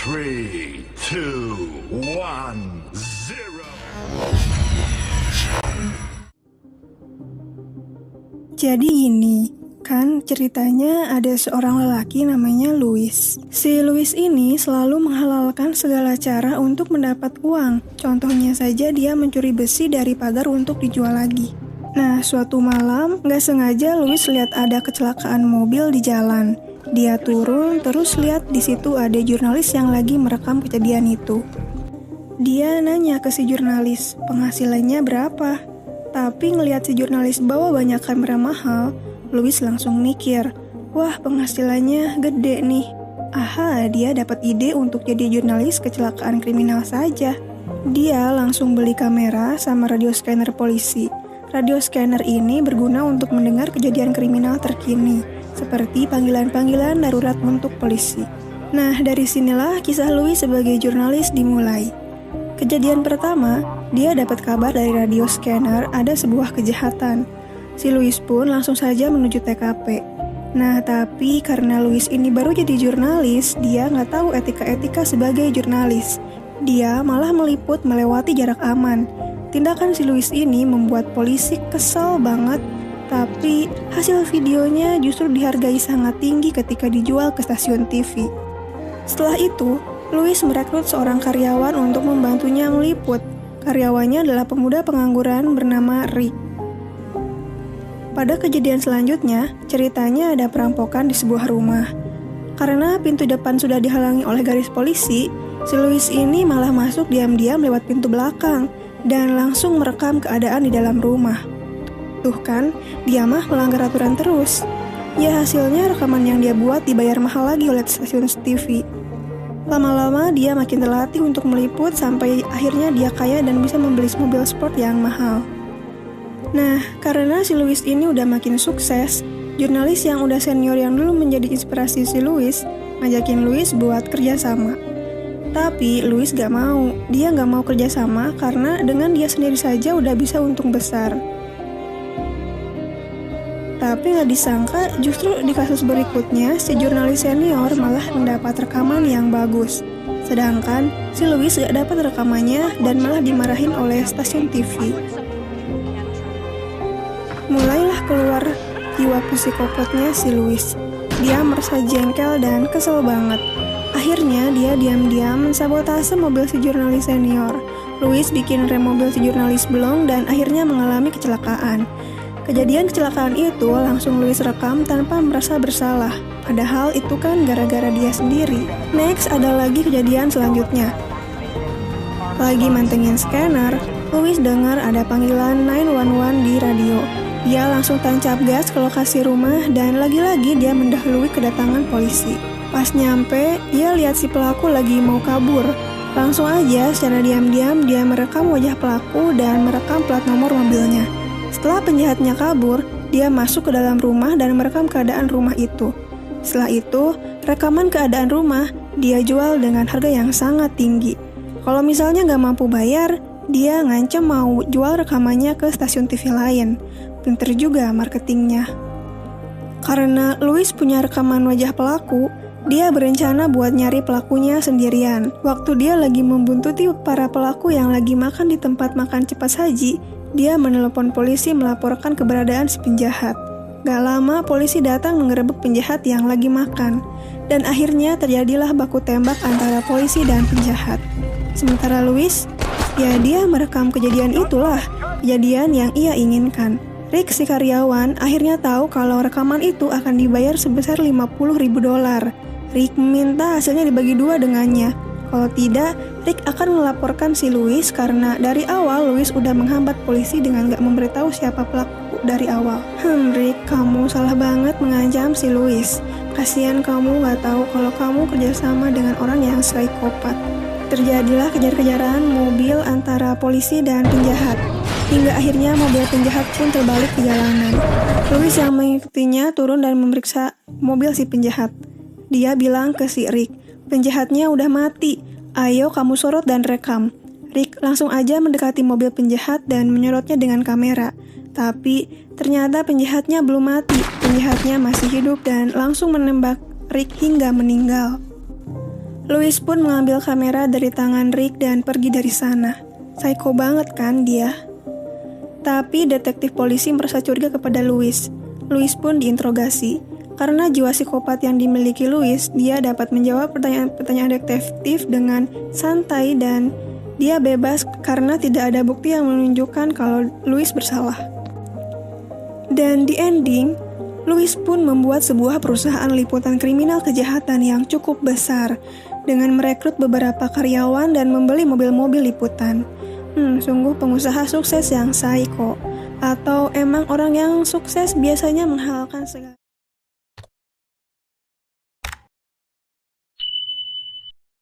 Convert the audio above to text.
3, 2, 1, 0. Jadi gini, kan ceritanya ada seorang lelaki namanya Louis. Si Louis ini selalu menghalalkan segala cara untuk mendapat uang. Contohnya saja dia mencuri besi dari pagar untuk dijual lagi. Nah, suatu malam, nggak sengaja Louis lihat ada kecelakaan mobil di jalan. Dia turun, terus lihat di situ ada jurnalis yang lagi merekam kejadian itu. Dia nanya ke si jurnalis, penghasilannya berapa? Tapi ngelihat si jurnalis bawa banyak kamera mahal, Louis langsung mikir, wah penghasilannya gede nih. Aha, dia dapat ide untuk jadi jurnalis kecelakaan kriminal saja. Dia langsung beli kamera sama radio scanner polisi. Radio scanner ini berguna untuk mendengar kejadian kriminal terkini, seperti panggilan-panggilan darurat untuk polisi. Nah, dari sinilah kisah Louis sebagai jurnalis dimulai. Kejadian pertama, dia dapat kabar dari radio scanner ada sebuah kejahatan. Si Louis pun langsung saja menuju TKP. Nah, tapi karena Louis ini baru jadi jurnalis, dia nggak tahu etika-etika sebagai jurnalis. Dia malah meliput melewati jarak aman. Tindakan si Louis ini membuat polisi kesal banget, tapi hasil videonya justru dihargai sangat tinggi ketika dijual ke stasiun TV. Setelah itu, Louis merekrut seorang karyawan untuk membantunya meliput. Karyawannya adalah pemuda pengangguran bernama Rick. Pada kejadian selanjutnya, ceritanya ada perampokan di sebuah rumah. Karena pintu depan sudah dihalangi oleh garis polisi, si Louis ini malah masuk diam-diam lewat pintu belakang dan langsung merekam keadaan di dalam rumah. Tuh kan, dia mah melanggar aturan terus. Ya hasilnya rekaman yang dia buat dibayar mahal lagi oleh stasiun TV. Lama-lama dia makin terlatih untuk meliput sampai akhirnya dia kaya dan bisa membeli mobil sport yang mahal. Nah, karena si Louis ini udah makin sukses, jurnalis yang udah senior yang dulu menjadi inspirasi si Louis, ngajakin Louis buat kerjasama. Tapi Louis gak mau, dia gak mau kerjasama karena dengan dia sendiri saja udah bisa untung besar. Tapi nggak disangka justru di kasus berikutnya si jurnalis senior malah mendapat rekaman yang bagus. Sedangkan si Louis gak dapat rekamannya dan malah dimarahin oleh stasiun TV. Mulailah keluar jiwa psikopatnya si Louis. Dia merasa jengkel dan kesel banget. Akhirnya dia diam-diam mensabotase mobil si jurnalis senior. Louis bikin rem mobil si jurnalis blong dan akhirnya mengalami kecelakaan. Kejadian kecelakaan itu langsung Louis rekam tanpa merasa bersalah. Padahal itu kan gara-gara dia sendiri. Next, ada lagi kejadian selanjutnya. Lagi mantengin scanner, Louis dengar ada panggilan 911 di radio. Dia langsung tancap gas ke lokasi rumah dan lagi-lagi dia mendahului kedatangan polisi. Pas nyampe, dia lihat si pelaku lagi mau kabur. Langsung aja secara diam-diam dia merekam wajah pelaku dan merekam plat nomor mobilnya. Setelah penjahatnya kabur, dia masuk ke dalam rumah dan merekam keadaan rumah itu. Setelah itu, rekaman keadaan rumah dia jual dengan harga yang sangat tinggi. Kalau misalnya nggak mampu bayar, dia ngancam mau jual rekamannya ke stasiun TV lain. Pinter juga marketingnya. Karena Louis punya rekaman wajah pelaku, dia berencana buat nyari pelakunya sendirian. Waktu dia lagi membuntuti para pelaku yang lagi makan di tempat makan cepat saji, dia menelepon polisi melaporkan keberadaan si penjahat. Gak lama polisi datang mengerebek penjahat yang lagi makan. Dan akhirnya terjadilah baku tembak antara polisi dan penjahat. Sementara Louis, ya dia merekam kejadian itulah, kejadian yang ia inginkan. Rick si karyawan akhirnya tahu kalau rekaman itu akan dibayar sebesar $50.000. Rick meminta hasilnya dibagi dua dengannya. Kalau tidak, Rick akan melaporkan si Louis karena dari awal Louis udah menghambat polisi dengan gak memberitahu siapa pelaku dari awal. Rick, kamu salah banget mengancam si Louis. Kasian kamu gak tahu kalau kamu kerjasama dengan orang yang psikopat. Terjadilah kejar-kejaran mobil antara polisi dan penjahat. Hingga akhirnya mobil penjahat pun terbalik di jalanan. Louis yang mengikutinya turun dan memeriksa mobil si penjahat. Dia bilang ke si Rick, penjahatnya udah mati, ayo kamu sorot dan rekam. Rick langsung aja mendekati mobil penjahat dan menyorotnya dengan kamera. Tapi ternyata penjahatnya belum mati, penjahatnya masih hidup dan langsung menembak Rick hingga meninggal. Louis pun mengambil kamera dari tangan Rick dan pergi dari sana. Psycho banget kan dia? Tapi detektif polisi merasa curiga kepada Louis. Louis pun diinterogasi. Karena jiwa psikopat yang dimiliki Louis, dia dapat menjawab pertanyaan-pertanyaan detektif dengan santai dan dia bebas karena tidak ada bukti yang menunjukkan kalau Louis bersalah. Dan di ending, Louis pun membuat sebuah perusahaan liputan kriminal kejahatan yang cukup besar dengan merekrut beberapa karyawan dan membeli mobil-mobil liputan. Sungguh pengusaha sukses yang psycho. Atau emang orang yang sukses biasanya menghalalkan segala